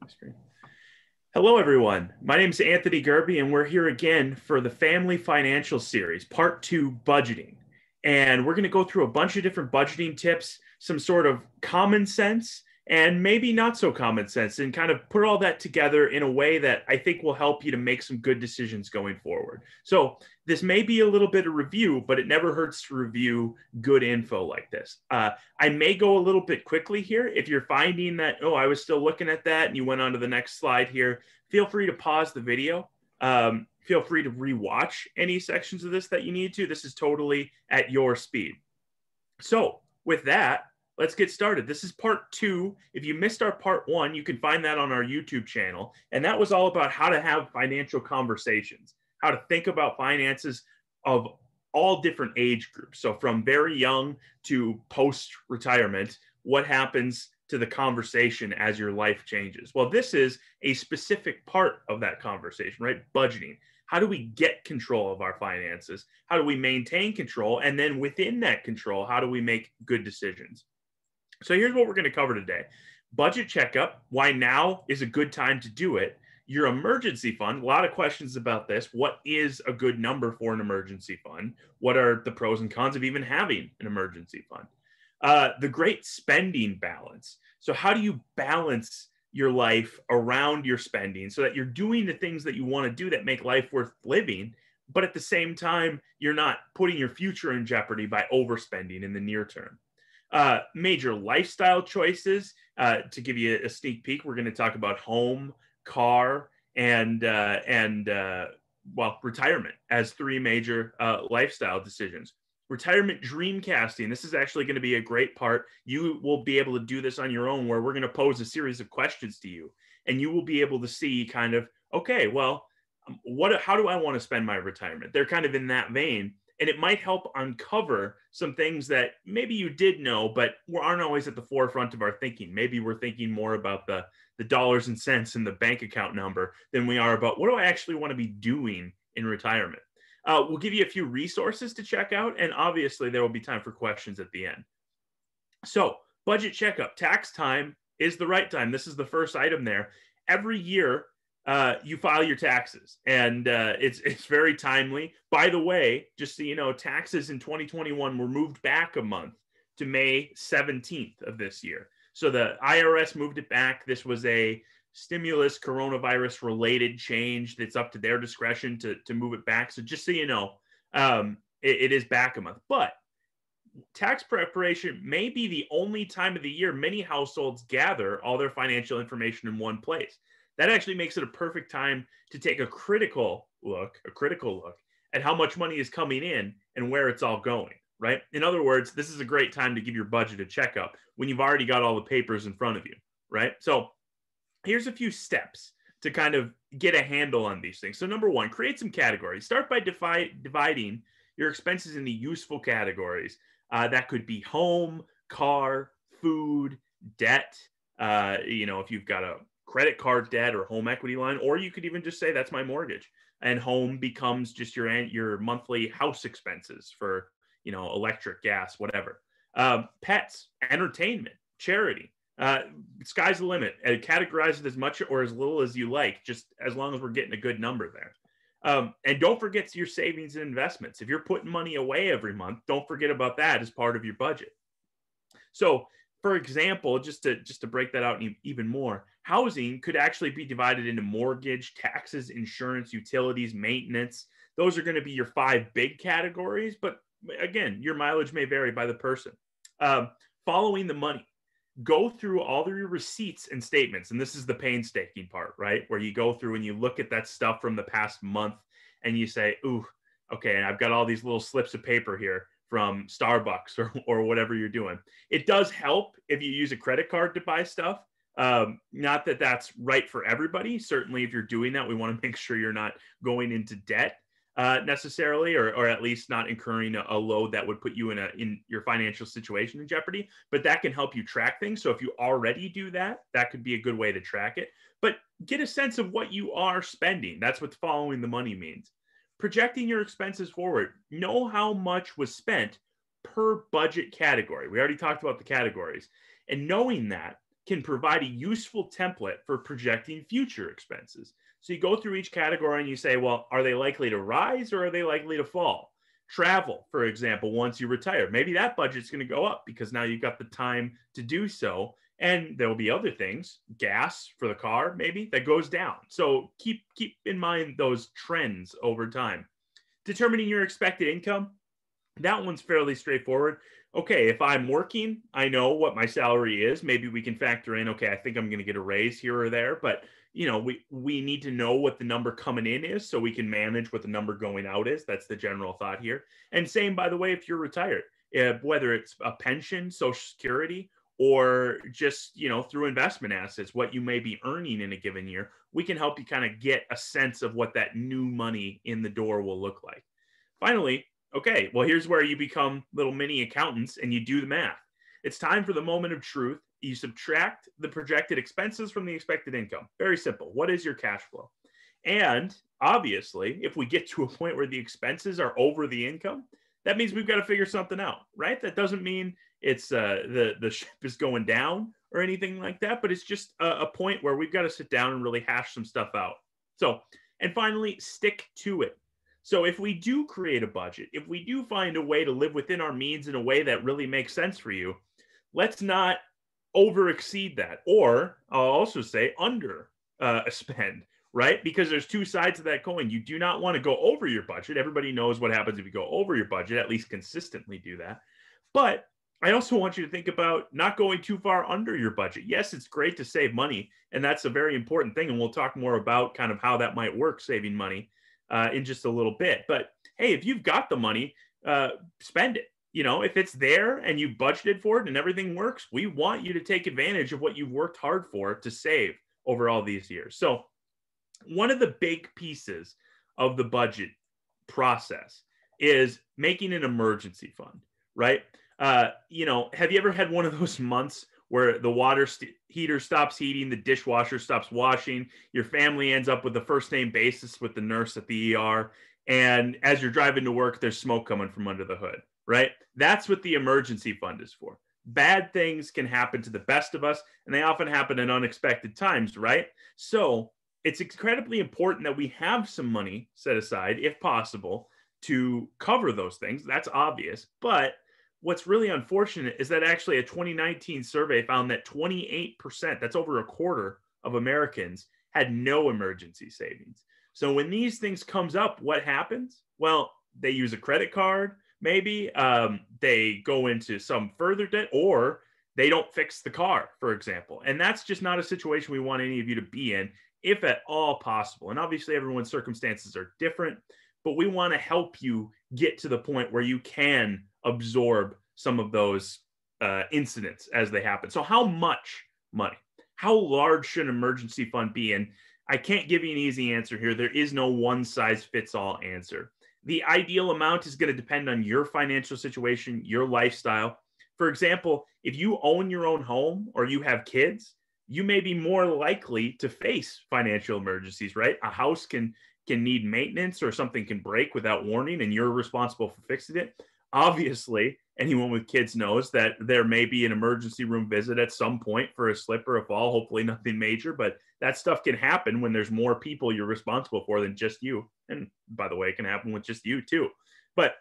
Screen. Hello, everyone. My name is Anthony Gerby, and we're here again for the Family Financial Series, Part 2, Budgeting. And we're going to go through a bunch of different budgeting tips, some sort of common sense, and maybe not so common sense, and kind of put all that together in a way that I think will help you to make some good decisions going forward. So this may be a little bit of review, but it never hurts to review good info like this. I may go a little bit quickly here. If you're finding that, oh, I was still looking at that, and you went on to the next slide here, feel free to pause the video. Feel free to rewatch any sections of this that you need to. This is totally at your speed. So with that, let's get started. This is part 2. If you missed our part 1, you can find that on our YouTube channel. And that was all about how to have financial conversations, how to think about finances of all different age groups. So from very young to post-retirement, what happens to the conversation as your life changes? Well, this is a specific part of that conversation, right? Budgeting. How do we get control of our finances? How do we maintain control? And then within that control, how do we make good decisions? So here's what we're going to cover today. Budget checkup, why now is a good time to do it. Your emergency fund, a lot of questions about this. What is a good number for an emergency fund? What are the pros and cons of even having an emergency fund? The great spending balance. So how do you balance your life around your spending so that you're doing the things that you want to do that make life worth living, but at the same time, you're not putting your future in jeopardy by overspending in the near term. Major lifestyle choices. To give you a sneak peek, we're going to talk about home, car, and retirement as 3 major lifestyle decisions. Retirement dream casting. This is actually going to be a great part. You will be able to do this on your own, where we're going to pose a series of questions to you, and you will be able to see kind of, okay, well, how do I want to spend my retirement? They're kind of in that vein. And it might help uncover some things that maybe you did know, but aren't always at the forefront of our thinking. Maybe we're thinking more about the dollars and cents and the bank account number than we are about what do I actually want to be doing in retirement. We'll give you a few resources to check out, and obviously there will be time for questions at the end. So budget checkup, tax time is the right time. This is the first item there. Every year, you file your taxes, and it's very timely. By the way, just so you know, taxes in 2021 were moved back a month to May 17th of this year. So the IRS moved it back. This was a stimulus coronavirus related change that's up to their discretion to move it back. So just so you know, it is back a month. But tax preparation may be the only time of the year many households gather all their financial information in one place. That actually makes it a perfect time to take a critical look at how much money is coming in and where it's all going, right? In other words, this is a great time to give your budget a checkup when you've already got all the papers in front of you, right? So here's a few steps to kind of get a handle on these things. So number 1, create some categories. Start by dividing your expenses into useful categories. That could be home, car, food, debt. If you've got a credit card debt or home equity line, or you could even just say that's my mortgage, and home becomes just your monthly house expenses for electric, gas, whatever. Pets, entertainment, charity. Sky's the limit. Categorize it as much or as little as you like, just as long as we're getting a good number there. And don't forget your savings and investments. If you're putting money away every month, don't forget about that as part of your budget. So for example, just to break that out even more, housing could actually be divided into mortgage, taxes, insurance, utilities, maintenance. Those are going to be your 5 big categories. But again, your mileage may vary by the person. Following the money. Go through all of your receipts and statements. And this is the painstaking part, right? Where you go through and you look at that stuff from the past month and you say, ooh, okay, and I've got all these little slips of paper here from Starbucks or whatever you're doing. It does help if you use a credit card to buy stuff. Not that that's right for everybody. Certainly, if you're doing that, we want to make sure you're not going into debt necessarily, or at least not incurring a load that would put you in your financial situation in jeopardy. But that can help you track things. So if you already do that, that could be a good way to track it. But get a sense of what you are spending. That's what following the money means. Projecting your expenses forward. Know how much was spent per budget category. We already talked about the categories. And knowing that, can provide a useful template for projecting future expenses. So you go through each category and you say, well, are they likely to rise or are they likely to fall? Travel, for example, once you retire, maybe that budget's going to go up because now you've got the time to do so. And there'll be other things, gas for the car, maybe that goes down. So keep in mind those trends over time. Determining your expected income, that one's fairly straightforward. Okay, if I'm working, I know what my salary is. Maybe we can factor in, okay, I think I'm going to get a raise here or there, but we need to know what the number coming in is so we can manage what the number going out is. That's the general thought here. And same, by the way, if you're retired, whether it's a pension, Social Security, or just, through investment assets, what you may be earning in a given year, we can help you kind of get a sense of what that new money in the door will look like. Finally, okay, well, here's where you become little mini accountants and you do the math. It's time for the moment of truth. You subtract the projected expenses from the expected income. Very simple. What is your cash flow? And obviously, if we get to a point where the expenses are over the income, that means we've got to figure something out, right? That doesn't mean it's the ship is going down or anything like that, but it's just a point where we've got to sit down and really hash some stuff out. So, and finally, stick to it. So if we do create a budget, if we do find a way to live within our means in a way that really makes sense for you, let's not over exceed that, or I'll also say under spend, right? Because there's two sides of that coin. You do not want to go over your budget. Everybody knows what happens if you go over your budget, at least consistently do that. But I also want you to think about not going too far under your budget. Yes, it's great to save money, and that's a very important thing. And we'll talk more about kind of how that might work, saving money, in just a little bit. But hey, if you've got the money, spend it. If it's there and you budgeted for it and everything works, we want you to take advantage of what you've worked hard for to save over all these years. So one of the big pieces of the budget process is making an emergency fund, right? Have you ever had one of those months where the water heater stops heating, the dishwasher stops washing, your family ends up with a first name basis with the nurse at the ER, and as you're driving to work, there's smoke coming from under the hood, right? That's what the emergency fund is for. Bad things can happen to the best of us, and they often happen at unexpected times, right? So it's incredibly important that we have some money set aside, if possible, to cover those things. That's obvious. But what's really unfortunate is that actually a 2019 survey found that 28%, that's over a quarter of Americans, had no emergency savings. So when these things comes up, what happens? Well, they use a credit card, maybe they go into some further debt, or they don't fix the car, for example. And that's just not a situation we want any of you to be in, if at all possible. And obviously everyone's circumstances are different, but we want to help you get to the point where you can absorb some of those incidents as they happen. So how much money? How large should an emergency fund be? And I can't give you an easy answer here. There is no one size fits all answer. The ideal amount is going to depend on your financial situation, your lifestyle. For example, if you own your own home or you have kids, you may be more likely to face financial emergencies, right? A house can need maintenance, or something can break without warning and you're responsible for fixing it. Obviously, anyone with kids knows that there may be an emergency room visit at some point for a slip or a fall, hopefully nothing major, but that stuff can happen when there's more people you're responsible for than just you. And by the way, it can happen with just you too. But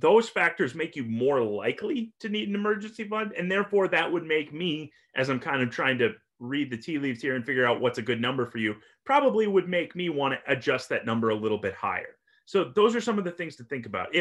those factors make you more likely to need an emergency fund. And therefore, that would make me, as I'm kind of trying to read the tea leaves here and figure out what's a good number for you, probably would make me want to adjust that number a little bit higher. So those are some of the things to think about.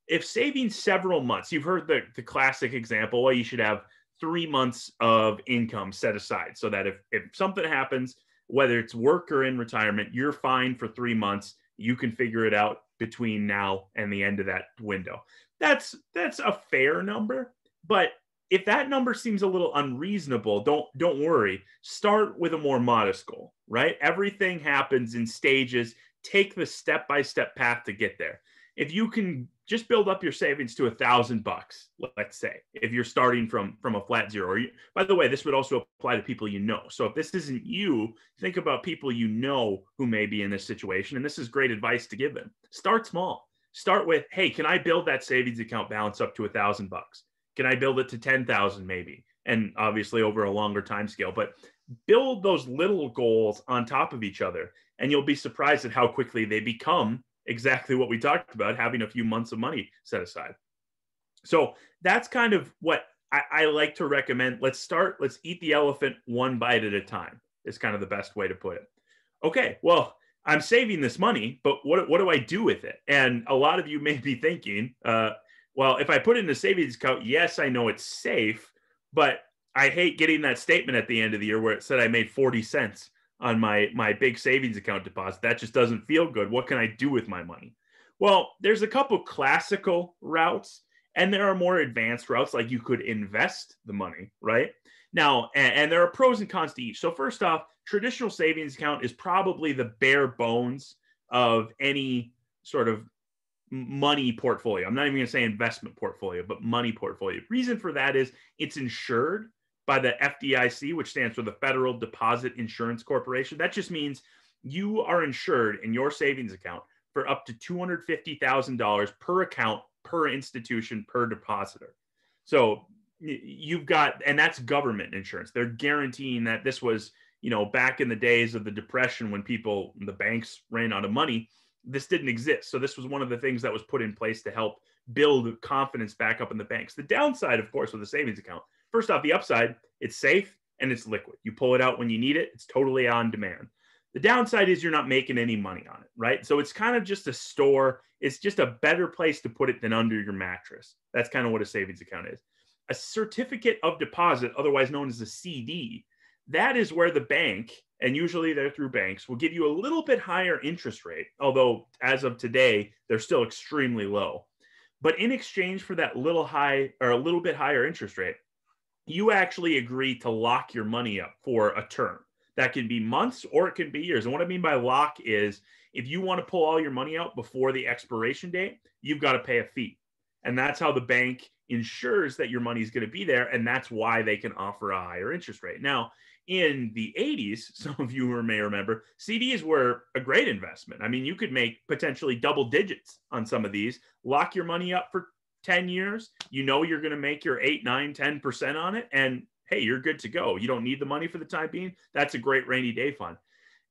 If saving several months, you've heard the classic example, well, you should have 3 months of income set aside so that if something happens, whether it's work or in retirement, you're fine for 3 months. You can figure it out between now and the end of that window. That's a fair number, but if that number seems a little unreasonable, don't worry. Start with a more modest goal, right? Everything happens in stages. Take the step-by-step path to get there. If you can just build up your savings to $1,000, let's say, if you're starting from a flat zero. By the way, this would also apply to people you know. So if this isn't you, think about people you know who may be in this situation. And this is great advice to give them. Start small. Start with, hey, can I build that savings account balance up to $1,000? Can I build it to 10,000 maybe? and obviously over a longer time scale. But build those little goals on top of each other, and you'll be surprised at how quickly they become exactly what we talked about, having a few months of money set aside. So that's kind of what I like to recommend. Let's eat the elephant one bite at a time, is kind of the best way to put it. Okay, well, I'm saving this money, but what do I do with it? And a lot of you may be thinking, well, if I put it in a savings account, yes, I know it's safe, but I hate getting that statement at the end of the year where it said I made 40 cents on my big savings account deposit. That just doesn't feel good. What can I do with my money? Well, there's a couple classical routes, and there are more advanced routes, like you could invest the money, right? Now, and there are pros and cons to each. So first off, traditional savings account is probably the bare bones of any sort of money portfolio. I'm not even going to say investment portfolio, but money portfolio. Reason for that is it's insured by the FDIC, which stands for the Federal Deposit Insurance Corporation. That just means you are insured in your savings account for up to $250,000 per account, per institution, per depositor. So you've got, and that's government insurance. They're guaranteeing that. This was, back in the days of the Depression when the banks ran out of money, this didn't exist. So this was one of the things that was put in place to help build confidence back up in the banks. The downside, of course, with a savings account, first off, the upside, it's safe and it's liquid. You pull it out when you need it. It's totally on demand. The downside is you're not making any money on it, right? So it's kind of just a store. It's just a better place to put it than under your mattress. That's kind of what a savings account is. A certificate of deposit, otherwise known as a CD, that is where the bank, and usually they're through banks, will give you a little bit higher interest rate, although as of today, they're still extremely low. But in exchange for that a little bit higher interest rate, you actually agree to lock your money up for a term. That can be months or it can be years. And what I mean by lock is if you want to pull all your money out before the expiration date, you've got to pay a fee. And that's how the bank ensures that your money is going to be there. And that's why they can offer a higher interest rate. Now, in the 80s, some of you may remember, CDs were a great investment. I mean, you could make potentially double digits on some of these, lock your money up for 10 years. You're going to make your 8, 9, 10% on it. And hey, you're good to go. You don't need the money for the time being. That's a great rainy day fund.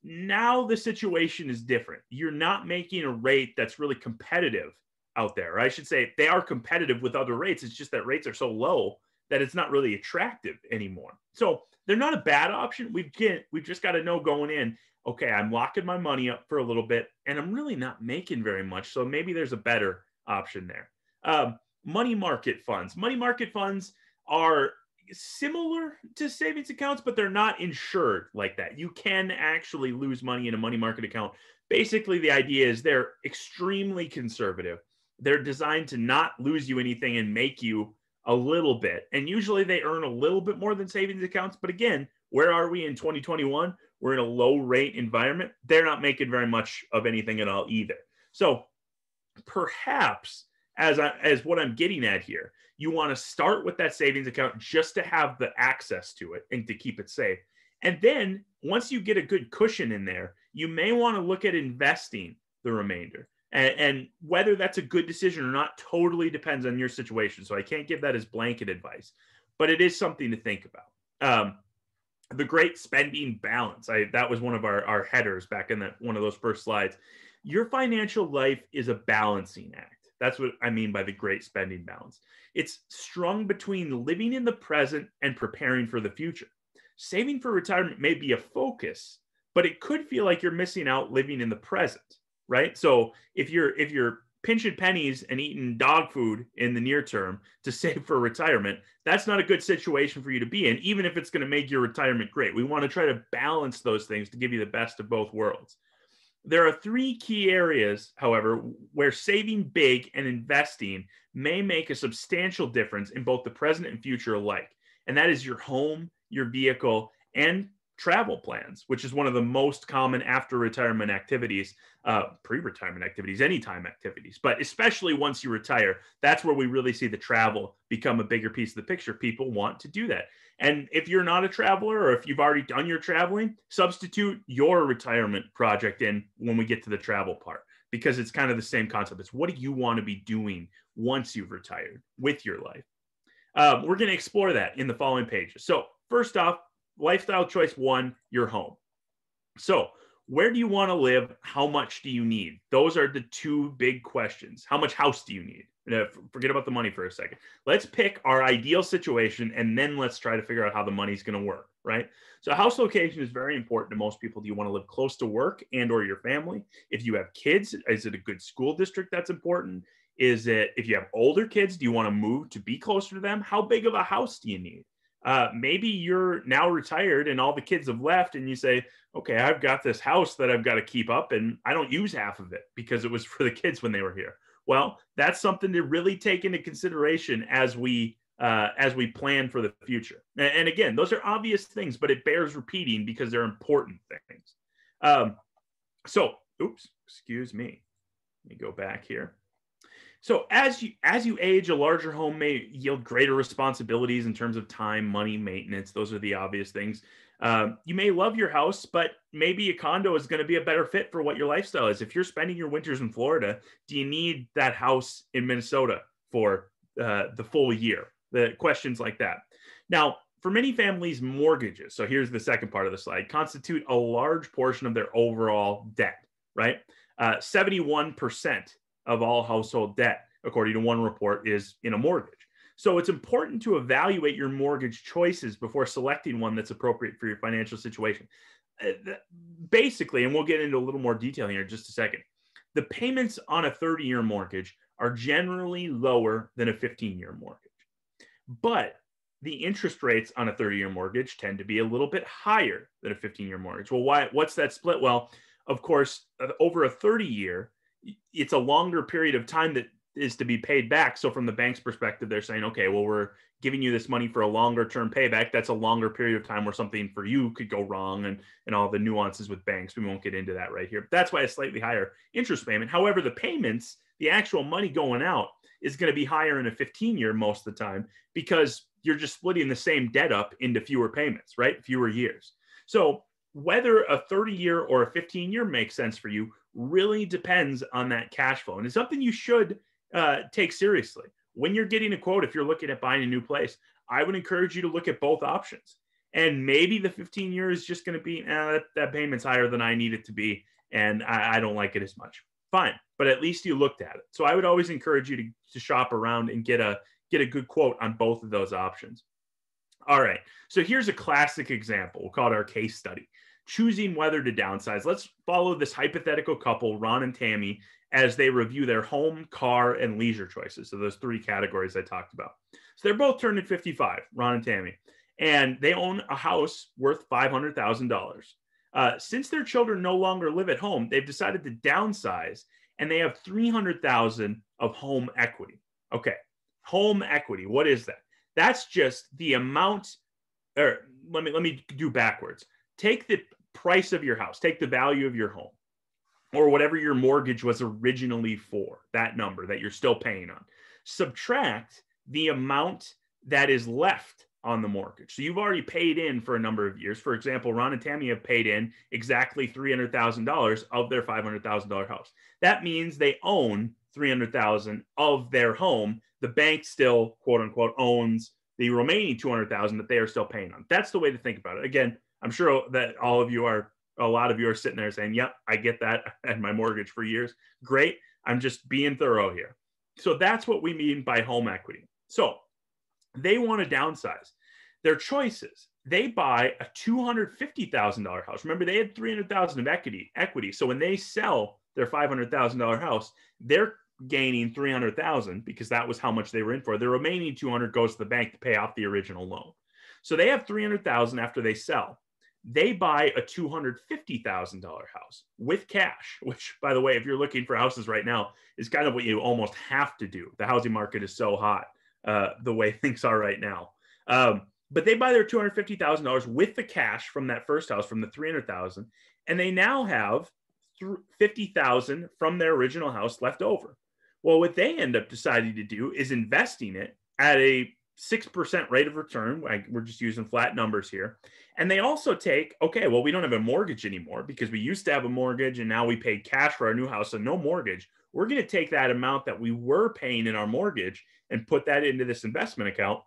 Now the situation is different. You're not making a rate that's really competitive out there. Or I should say they are competitive with other rates. It's just that rates are so low that it's not really attractive anymore. So they're not a bad option. We've just got to know going in, okay, I'm locking my money up for a little bit and I'm really not making very much. So maybe there's a better option there. Money market funds. Money market funds are similar to savings accounts, but they're not insured like that. You can actually lose money in a money market account. Basically, the idea is they're extremely conservative. They're designed to not lose you anything and make you a little bit. And usually they earn a little bit more than savings accounts. But again, where are we in 2021? We're in a low rate environment. They're not making very much of anything at all either. So perhaps as what I'm getting at here, you want to start with that savings account just to have the access to it and to keep it safe. And then once you get a good cushion in there, you may want to look at investing the remainder. And whether that's a good decision or not totally depends on your situation. So I can't give that as blanket advice, but it is something to think about. The great spending balance. That was one of our headers back in one of those first slides. Your financial life is a balancing act. That's what I mean by the great spending balance. It's strung between living in the present and preparing for the future. Saving for retirement may be a focus, but it could feel like you're missing out living in the present, right? So if you're pinching pennies and eating dog food in the near term to save for retirement, that's not a good situation for you to be in, even if it's going to make your retirement great. We want to try to balance those things to give you the best of both worlds. There are 3 key areas, however, where saving big and investing may make a substantial difference in both the present and future alike. And that is your home, your vehicle, and travel plans, which is one of the most common after retirement activities, pre-retirement activities, anytime activities. But especially once you retire, that's where we really see the travel become a bigger piece of the picture. People want to do that. And if you're not a traveler or if you've already done your traveling, substitute your retirement project in when we get to the travel part, because it's kind of the same concept. It's what do you want to be doing once you've retired with your life? We're going to explore that in the following pages. So first off, lifestyle choice one, your home. So where do you want to live? How much do you need? Those are the two big questions. How much house do you need? Forget about the money for a second. Let's pick our ideal situation, and then let's try to figure out how the money's going to work, right? So house location is very important to most people. Do you want to live close to work and or your family? If you have kids, is it a good school district that's important? Is it, if you have older kids, do you want to move to be closer to them? How big of a house do you need? Maybe you're now retired and all the kids have left and you say, okay, I've got this house that I've got to keep up and I don't use half of it because it was for the kids when they were here. Well, that's something to really take into consideration as we plan for the future. And again, those are obvious things, but it bears repeating because they're important things. Excuse me. Let me go back here. So as you age, a larger home may yield greater responsibilities in terms of time, money, maintenance. Those are the obvious things. You may love your house, but maybe a condo is going to be a better fit for what your lifestyle is. If you're spending your winters in Florida, do you need that house in Minnesota for the full year? The questions like that. Now, for many families, mortgages, so here's the second part of the slide, constitute a large portion of their overall debt, right? 71% of all household debt, according to one report, is in a mortgage. So it's important to evaluate your mortgage choices before selecting one that's appropriate for your financial situation. Basically, and we'll get into a little more detail here in just a second, the payments on a 30-year mortgage are generally lower than a 15-year mortgage. But the interest rates on a 30-year mortgage tend to be a little bit higher than a 15-year mortgage. Well, why? What's that split? Well, of course, over a 30-year, it's a longer period of time that is to be paid back. So from the bank's perspective, they're saying, okay, well, we're giving you this money for a longer term payback. That's a longer period of time where something for you could go wrong and all the nuances with banks. We won't get into that right here. But that's why a slightly higher interest payment. However, the payments, the actual money going out is going to be higher in a 15-year most of the time because you're just splitting the same debt up into fewer payments, right? Fewer years. So whether a 30-year or a 15-year makes sense for you really depends on that cash flow. And it's something you should take seriously. When you're getting a quote, if you're looking at buying a new place, I would encourage you to look at both options. And maybe the 15-year is just going to be, that payment's higher than I need it to be, and I don't like it as much. Fine, but at least you looked at it. So I would always encourage you to shop around and get a good quote on both of those options. All right, so here's a classic example. We'll call it our case study. Choosing whether to downsize. Let's follow this hypothetical couple, Ron and Tammy, as they review their home, car, and leisure choices. So those three categories I talked about. So they're both turning 55, Ron and Tammy, and they own a house worth $500,000. Since their children no longer live at home, they've decided to downsize, and they have $300,000 of home equity. Okay, home equity. What is that? That's just the amount. Or let me do backwards. Take the price of your house, take the value of your home, or whatever your mortgage was originally for, that number that you're still paying on. Subtract the amount that is left on the mortgage. So you've already paid in for a number of years. For example, Ron and Tammy have paid in exactly $300,000 of their $500,000 house. That means they own $300,000 of their home. The bank still, quote unquote, owns the remaining $200,000 that they are still paying on. That's the way to think about it. Again, I'm sure that a lot of you are sitting there saying, yep, I get that. I had my mortgage for years. Great. I'm just being thorough here. So that's what we mean by home equity. So they want to downsize. Their choices, they buy a $250,000 house. Remember, they had $300,000 of equity. So when they sell their $500,000 house, they're gaining $300,000 because that was how much they were in for. The remaining $200,000 goes to the bank to pay off the original loan. So they have $300,000 after they sell. They buy a $250,000 house with cash, which, by the way, if you're looking for houses right now, is kind of what you almost have to do. The housing market is so hot the way things are right now. But they buy their $250,000 with the cash from that first house, from the $300,000, and they now have $50,000 from their original house left over. Well, what they end up deciding to do is investing it at a 6% rate of return. We're just using flat numbers here. And they also take, okay, well, we don't have a mortgage anymore because we used to have a mortgage and now we paid cash for our new house, so no mortgage. We're going to take that amount that we were paying in our mortgage and put that into this investment account.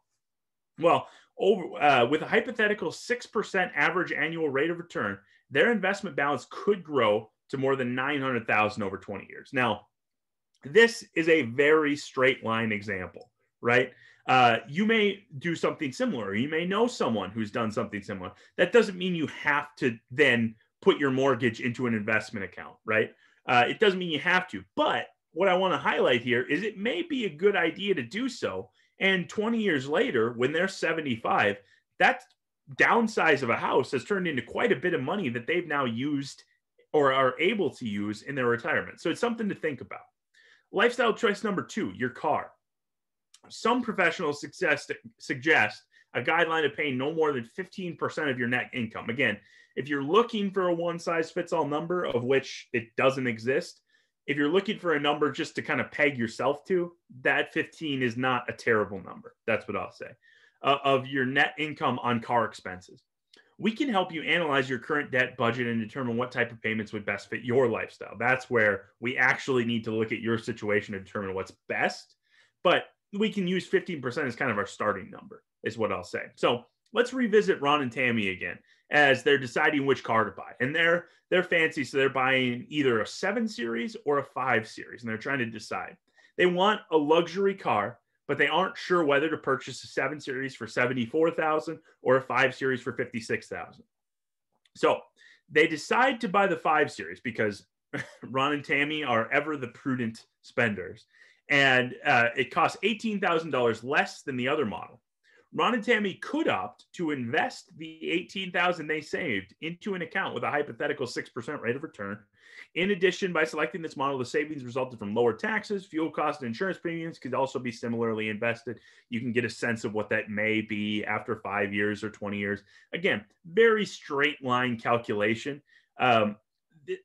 Well, with a hypothetical 6% average annual rate of return, their investment balance could grow to more than 900,000 over 20 years. Now, this is a very straight line example, right? You may do something similar. You may know someone who's done something similar. That doesn't mean you have to then put your mortgage into an investment account, right? It doesn't mean you have to. But what I want to highlight here is it may be a good idea to do so. And 20 years later, when they're 75, that downsize of a house has turned into quite a bit of money that they've now used or are able to use in their retirement. So it's something to think about. Lifestyle choice number 2, your car. Some professionals suggest a guideline of paying no more than 15% of your net income. Again, if you're looking for a one-size-fits-all number, of which it doesn't exist, if you're looking for a number just to kind of peg yourself to, that 15 is not a terrible number. That's what I'll say. Of your net income on car expenses. We can help you analyze your current debt budget and determine what type of payments would best fit your lifestyle. That's where we actually need to look at your situation to determine what's best. But we can use 15% as kind of our starting number, is what I'll say. So let's revisit Ron and Tammy again as they're deciding which car to buy. And they're fancy, so they're buying either a 7 Series or a 5 Series, and they're trying to decide. They want a luxury car, but they aren't sure whether to purchase a 7 Series for $74,000 or a 5 Series for $56,000. So they decide to buy the 5 Series because Ron and Tammy are ever the prudent spenders. And it costs $18,000 less than the other model. Ron and Tammy could opt to invest the $18,000 they saved into an account with a hypothetical 6% rate of return. In addition, by selecting this model, the savings resulted from lower taxes, fuel costs, and insurance premiums could also be similarly invested. You can get a sense of what that may be after 5 years or 20 years. Again, very straight line calculation.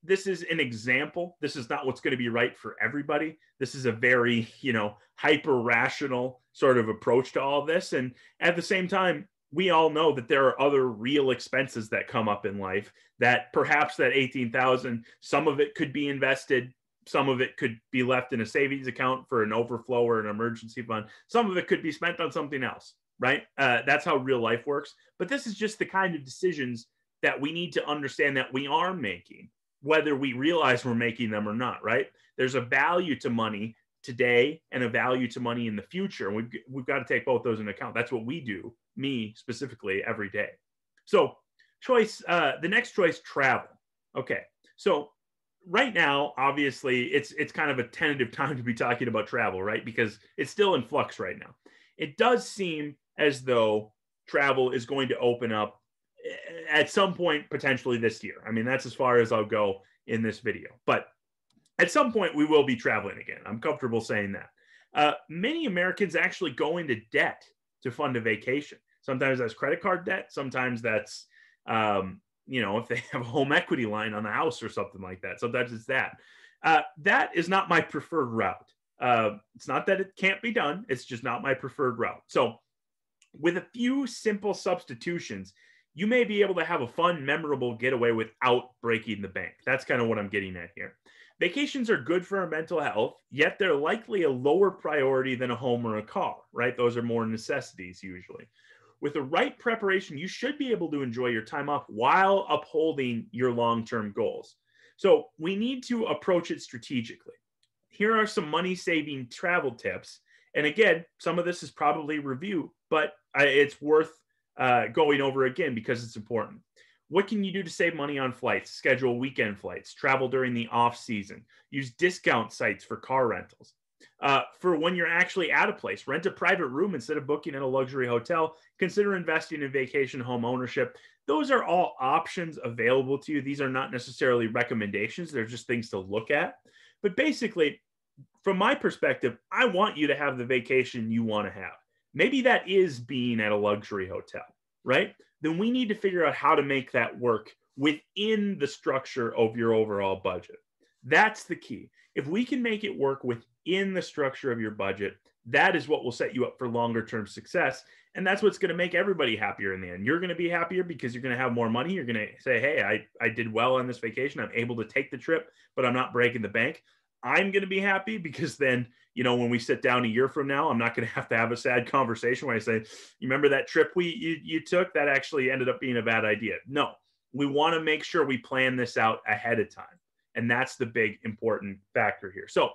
This is an example. This is not what's going to be right for everybody. This is a very, hyper rational sort of approach to all of this. And at the same time, we all know that there are other real expenses that come up in life that perhaps that 18,000, some of it could be invested. Some of it could be left in a savings account for an overflow or an emergency fund. Some of it could be spent on something else, right? That's how real life works. But this is just the kind of decisions that we need to understand that we are making, whether we realize we're making them or not, right? There's a value to money today and a value to money in the future. And we've got to take both those into account. That's what we do, me specifically, every day. So the next choice, travel. Okay, so right now, obviously, it's kind of a tentative time to be talking about travel, right? Because it's still in flux right now. It does seem as though travel is going to open up at some point potentially this year. I mean, that's as far as I'll go in this video. But at some point, we will be traveling again. I'm comfortable saying that. Many Americans actually go into debt to fund a vacation. Sometimes that's credit card debt. Sometimes that's, if they have a home equity line on the house or something like that. Sometimes it's that. That is not my preferred route. It's not that it can't be done. It's just not my preferred route. So with a few simple substitutions, you may be able to have a fun, memorable getaway without breaking the bank. That's kind of what I'm getting at here. Vacations are good for our mental health, yet they're likely a lower priority than a home or a car, right? Those are more necessities usually. With the right preparation, you should be able to enjoy your time off while upholding your long-term goals. So we need to approach it strategically. Here are some money-saving travel tips. And again, some of this is probably review, but it's worth going over again because it's important. What can you do to save money on flights? Schedule weekend flights, travel during the off season, use discount sites for car rentals. For when you're actually at a place, rent a private room instead of booking in a luxury hotel. Consider investing in vacation home ownership. Those are all options available to you. These are not necessarily recommendations. They're just things to look at. But basically, from my perspective, I want you to have the vacation you want to have. Maybe that is being at a luxury hotel, right? Then we need to figure out how to make that work within the structure of your overall budget. That's the key. If we can make it work within the structure of your budget, that is what will set you up for longer term success. And that's what's going to make everybody happier in the end. You're going to be happier because you're going to have more money. You're going to say, hey, I did well on this vacation. I'm able to take the trip, but I'm not breaking the bank. I'm going to be happy because then, when we sit down a year from now, I'm not going to have a sad conversation where I say, you remember that trip you took? That actually ended up being a bad idea. No, we want to make sure we plan this out ahead of time. And that's the big important factor here. So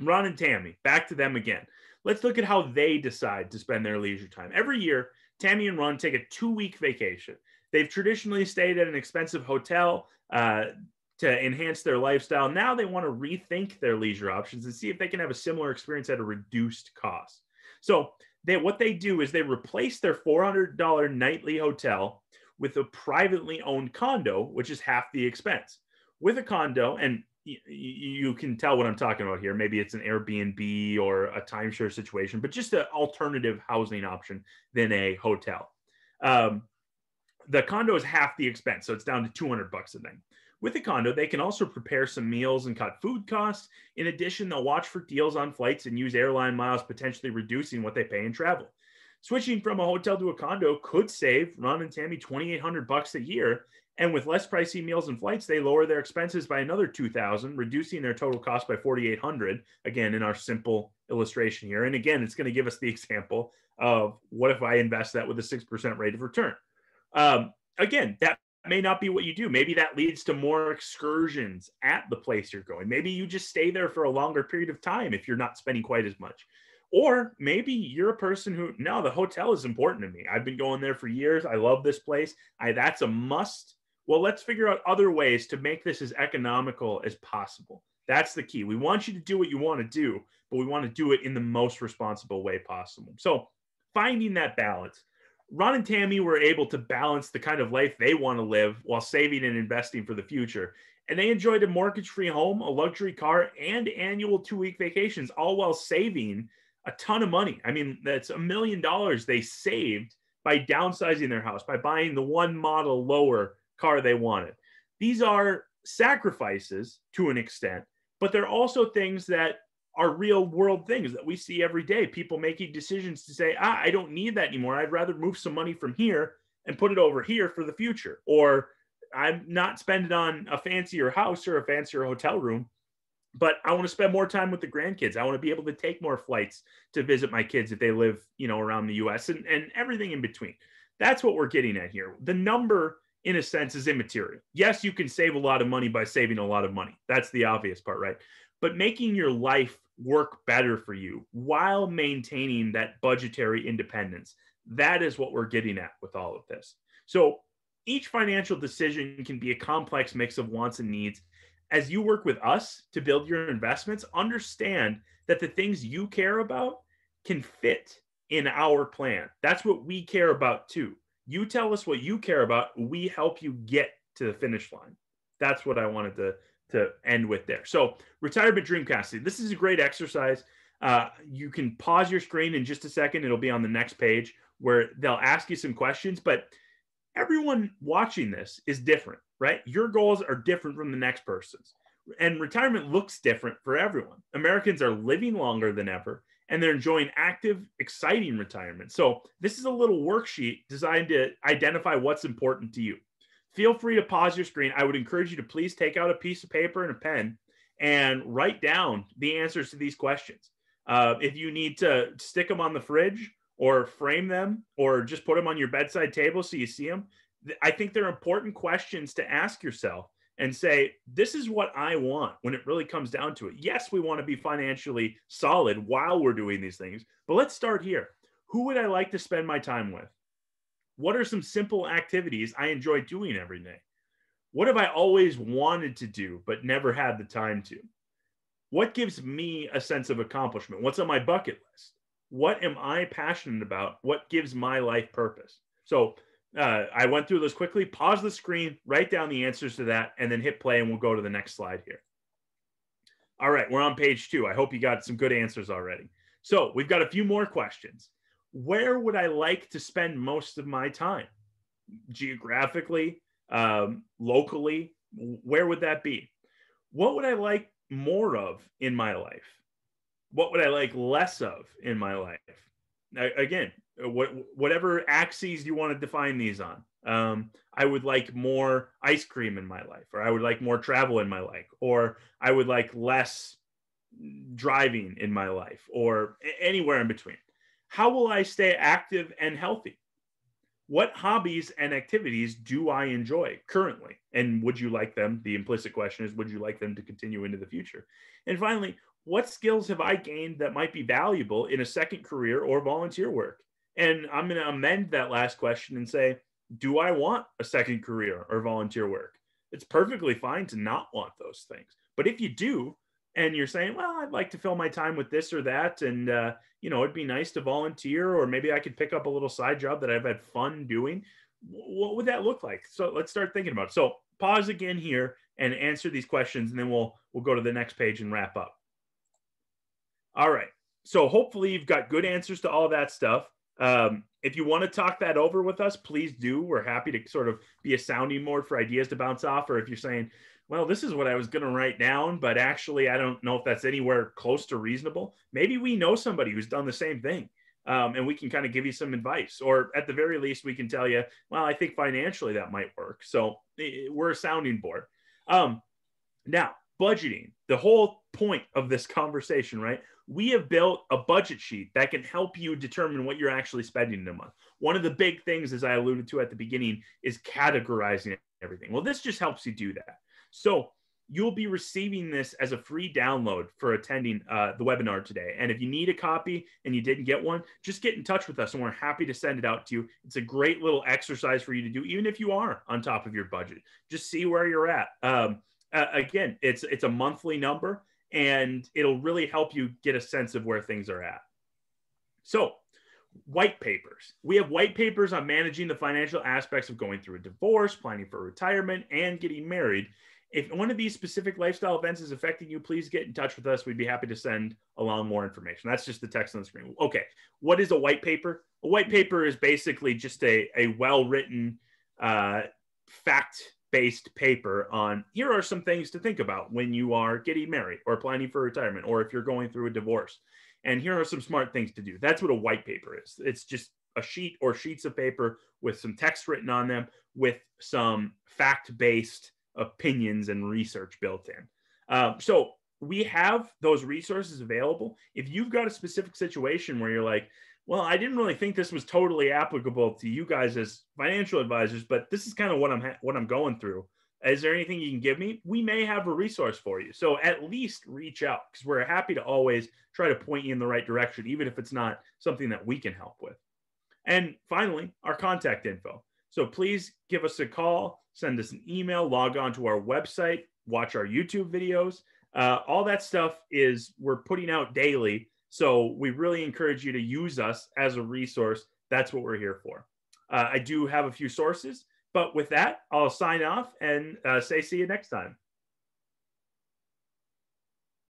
Ron and Tammy, back to them again. Let's look at how they decide to spend their leisure time. Every year, Tammy and Ron take a 2-week vacation. They've traditionally stayed at an expensive hotel to enhance their lifestyle. Now they want to rethink their leisure options and see if they can have a similar experience at a reduced cost. So what they do is they replace their $400 nightly hotel with a privately owned condo, which is half the expense. With a condo, and you can tell what I'm talking about here. Maybe it's an Airbnb or a timeshare situation, but just an alternative housing option than a hotel. The condo is half the expense, so it's down to $200 a night. With a condo, they can also prepare some meals and cut food costs. In addition, they'll watch for deals on flights and use airline miles, potentially reducing what they pay in travel. Switching from a hotel to a condo could save Ron and Tammy $2,800 a year. And with less pricey meals and flights, they lower their expenses by another $2,000, reducing their total cost by $4,800. Again, in our simple illustration here. And again, it's going to give us the example of what if I invest that with a 6% rate of return. Again, that may not be what you do. Maybe that leads to more excursions at the place you're going. Maybe you just stay there for a longer period of time if you're not spending quite as much. Or maybe you're a person who, no, the hotel is important to me. I've been going there for years. I love this place. That's a must. Well, let's figure out other ways to make this as economical as possible. That's the key. We want you to do what you want to do, but we want to do it in the most responsible way possible. So finding that balance. Ron and Tammy were able to balance the kind of life they want to live while saving and investing for the future. And they enjoyed a mortgage-free home, a luxury car, and annual 2-week vacations, all while saving a ton of money. I mean, that's $1 million they saved by downsizing their house, by buying the one model lower car they wanted. These are sacrifices to an extent, but they're also things that are real world things that we see every day. People making decisions to say, I don't need that anymore. I'd rather move some money from here and put it over here for the future. Or I'm not spending on a fancier house or a fancier hotel room, but I want to spend more time with the grandkids. I want to be able to take more flights to visit my kids if they live, around the US and everything in between. That's what we're getting at here. The number, in a sense, is immaterial. Yes, you can save a lot of money by saving a lot of money. That's the obvious part, right? But making your life work better for you while maintaining that budgetary independence, that is what we're getting at with all of this. So each financial decision can be a complex mix of wants and needs. As you work with us to build your investments, understand that the things you care about can fit in our plan. That's what we care about too. You tell us what you care about, we help you get to the finish line. That's what I wanted to end with there. So retirement dreamcasting. This is a great exercise. You can pause your screen in just a second. It'll be on the next page where they'll ask you some questions, but everyone watching this is different, right? Your goals are different from the next person's. And retirement looks different for everyone. Americans are living longer than ever, and they're enjoying active, exciting retirement. So this is a little worksheet designed to identify what's important to you. Feel free to pause your screen. I would encourage you to please take out a piece of paper and a pen and write down the answers to these questions. If you need to stick them on the fridge or frame them or just put them on your bedside table so you see them, I think they're important questions to ask yourself and say, this is what I want when it really comes down to it. Yes, we want to be financially solid while we're doing these things, but let's start here. Who would I like to spend my time with? What are some simple activities I enjoy doing every day? What have I always wanted to do but never had the time to? What gives me a sense of accomplishment? What's on my bucket list? What am I passionate about? What gives my life purpose? So I went through those quickly. Pause the screen, write down the answers to that, and then hit play, and we'll go to the next slide here. All right, we're on page 2. I hope you got some good answers already. So we've got a few more questions. Where would I like to spend most of my time? Geographically, locally, where would that be? What would I like more of in my life? What would I like less of in my life? Again, whatever axes you want to define these on. I would like more ice cream in my life, or I would like more travel in my life, or I would like less driving in my life or anywhere in between. How will I stay active and healthy? What hobbies and activities do I enjoy currently? And would you like them? The implicit question is, would you like them to continue into the future? And finally, what skills have I gained that might be valuable in a second career or volunteer work? And I'm going to amend that last question and say, do I want a second career or volunteer work? It's perfectly fine to not want those things. But if you do, and you're saying, well, I'd like to fill my time with this or that, and it'd be nice to volunteer, or maybe I could pick up a little side job that I've had fun doing. What would that look like? So let's start thinking about it. So pause again here and answer these questions, and then we'll go to the next page and wrap up. All right. So hopefully you've got good answers to all that stuff. If you want to talk that over with us, please do. We're happy to sort of be a sounding board for ideas to bounce off. Or if you're saying, well, this is what I was going to write down, but actually, I don't know if that's anywhere close to reasonable. Maybe we know somebody who's done the same thing, and we can kind of give you some advice. Or at the very least, we can tell you, well, I think financially that might work. So we're a sounding board. Now, budgeting, the whole point of this conversation, right? We have built a budget sheet that can help you determine what you're actually spending in a month. One of the big things, as I alluded to at the beginning, is categorizing everything. Well, this just helps you do that. So you'll be receiving this as a free download for attending the webinar today. And if you need a copy and you didn't get one, just get in touch with us and we're happy to send it out to you. It's a great little exercise for you to do, even if you are on top of your budget. Just see where you're at. Again, it's a monthly number, and it'll really help you get a sense of where things are at. So white papers. We have white papers on managing the financial aspects of going through a divorce, planning for retirement, and getting married. If one of these specific lifestyle events is affecting you, please get in touch with us. We'd be happy to send along more information. That's just the text on the screen. Okay, what is a white paper? A white paper is basically just a well-written, fact-based paper on, here are some things to think about when you are getting married or planning for retirement, or if you're going through a divorce. And here are some smart things to do. That's what a white paper is. It's just a sheet or sheets of paper with some text written on them with some fact-based opinions and research built in. So we have those resources available. If you've got a specific situation where you're like, well, I didn't really think this was totally applicable to you guys as financial advisors, but this is kind of what I'm going through. Is there anything you can give me? We may have a resource for you. So at least reach out, because we're happy to always try to point you in the right direction, even if it's not something that we can help with. And finally, our contact info. So please give us a call, send us an email, log on to our website, watch our YouTube videos. All that stuff we're putting out daily. So we really encourage you to use us as a resource. That's what we're here for. I do have a few sources, but with that, I'll sign off and say see you next time.